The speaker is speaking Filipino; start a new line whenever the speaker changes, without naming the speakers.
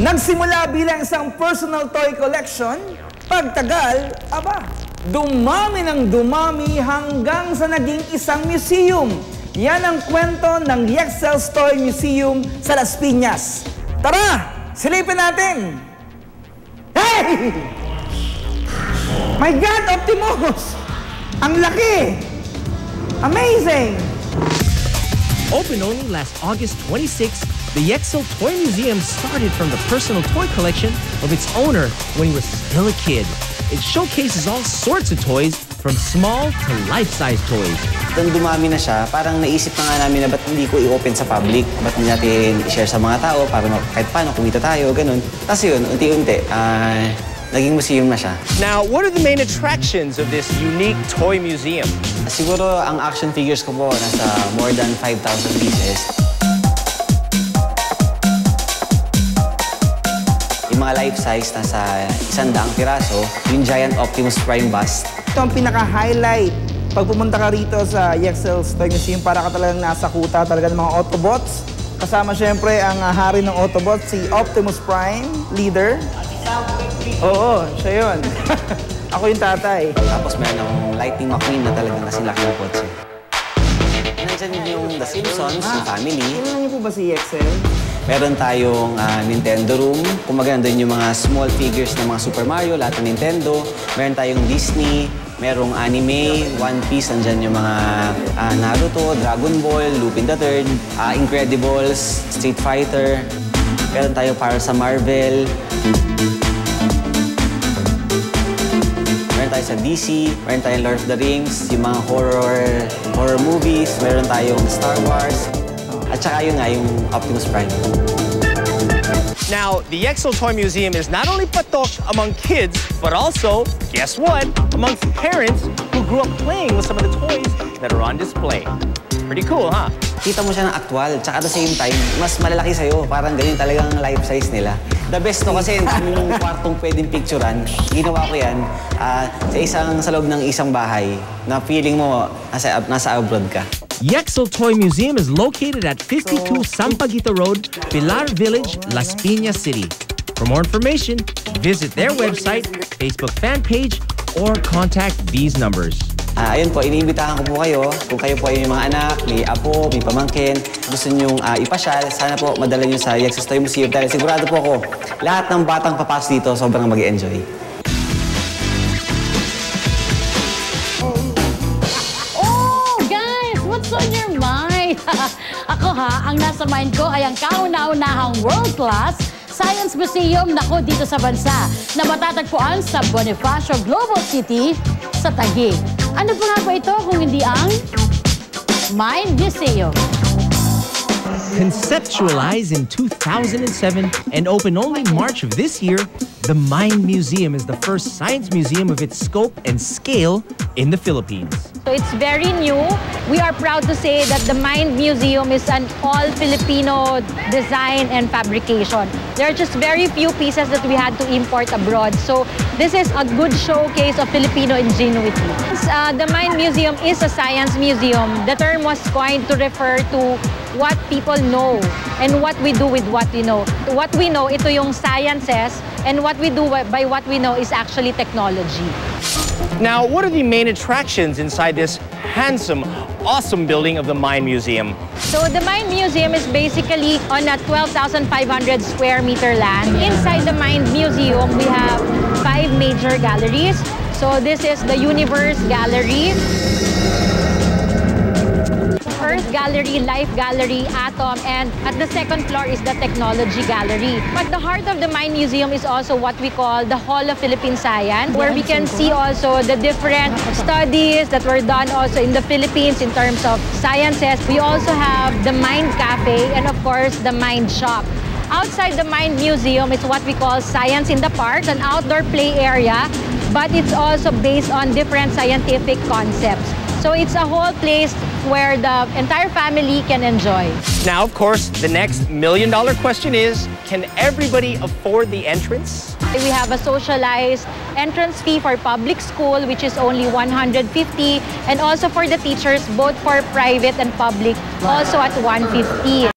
Nagsimula bilang isang personal toy collection, pagtagal, dumami ng dumami hanggang sa naging isang museum. Yan ang kwento ng Yexcel's Toy Museum sa Las Piñas. Tara, silipin natin! Hey! My God, Optimus! Ang laki! Amazing!
Opened only last August 26, the Yexcel Toy Museum started from the personal toy collection of its owner when he was still a kid. It showcases all sorts of toys, from small to life-size toys.
Nung dumami na siya, parang naisip na nga namin na ba't hindi ko i-open sa public? Ba't hindi natin i-share sa mga tao para kahit paano kumita tayo, ganun. Tapos yun, unti-unti, naging museum na siya.
Now, what are the main attractions of this unique toy museum?
Siguro ang action figures ko po nasa more than 5,000 pieces. Yung mga life size nasa 100 piraso, yung giant Optimus Prime bust.
Ito ang pinaka-highlight. Pag pumunta ka rito sa Yexcel's Toy Museum, para ka talagang nasa kuta talaga ng mga Autobots. Kasama syempre ang hari ng Autobots, si Optimus Prime, leader. Oo, siya yun. Ako yung tatay.
Tapos meron akong Lightning McQueen na talagang kasing laki ng kotse. Nandiyan yung The Simpsons, yung family.
Ano niyo po ba si Yexcel?
Meron tayong Nintendo room. Kumaga nandun yung mga small figures ng mga Super Mario, lahat ng Nintendo. Meron tayong Disney, merong anime, One Piece, nandyan yung mga Naruto, Dragon Ball, Lupin the Third, Incredibles, Street Fighter. Meron tayong para sa Marvel. Meron tayo sa DC, meron tayong Lord of the Rings, yung mga horror movies, meron tayong Star Wars. At saka yun nga, yung Optimus Prime.
Now, the Yexcel Toy Museum is not only patok among kids, but also, guess what, amongst parents who grew up playing with some of the toys that are on display. Pretty cool, huh?
Kita mo siya ng aktwal, tsaka at the same time, mas malalaki sa'yo. Parang ganyan talagang life size nila. The best to kasi yung kwartong pwedeng picturean, ginawa ko yan sa loob ng isang bahay na feeling mo nasa abroad ka.
Yexcel Toy Museum is located at 52 Sampaguita Road, Pilar Village, Las Piñas City. For more information, visit their website, Facebook fan page, or contact these numbers.
Ayun po, iniimbitahan ko po kayo. Kung kayo po ay may mga anak, may apo, may pamangkin, gusto nyong ipasyal, sana po madala nyo sa Yexcel Toy Museum dahil sigurado po ako, lahat ng batang papasok dito sobrang mag-e-enjoy.
On your mind. Ako ang nasa mind ko ay ang kauna-unahang world-class Science Museum dito sa bansa na matatagpuan sa Bonifacio Global City sa Taguig. Ano pa nga ba ito kung hindi ang Mind Museum?
Conceptualized in 2007 and opened only March of this year, the Mind Museum is the first science museum of its scope and scale in the Philippines.
So it's very new. We are proud to say that the Mind Museum is an all-Filipino design and fabrication. There are just very few pieces that we had to import abroad. So this is a good showcase of Filipino ingenuity. The Mind Museum is a science museum. The term was coined to refer to what people know and what we do with what we know. What we know, ito yung sciences, and what we do by what we know is actually technology.
Now, what are the main attractions inside this handsome, awesome building of the Mind Museum?
So the Mind Museum is basically on a 12,500 square meter land. Inside the Mind Museum, we have 5 major galleries. So this is the Universe Gallery, Earth Gallery, Life Gallery, Atom, and at the second floor is the Technology Gallery. But the heart of the Mind Museum is also what we call the Hall of Philippine Science, where we can see also the different studies that were done also in the Philippines in terms of sciences. We also have the Mind Cafe and of course the Mind Shop. Outside the Mind Museum is what we call Science in the Park, an outdoor play area, but it's also based on different scientific concepts. So it's a whole place where the entire family can enjoy.
Now, of course, the next million-dollar question is, can everybody afford the entrance?
We have a socialized entrance fee for public school, which is only 150, and also for the teachers, both for private and public, also at 150.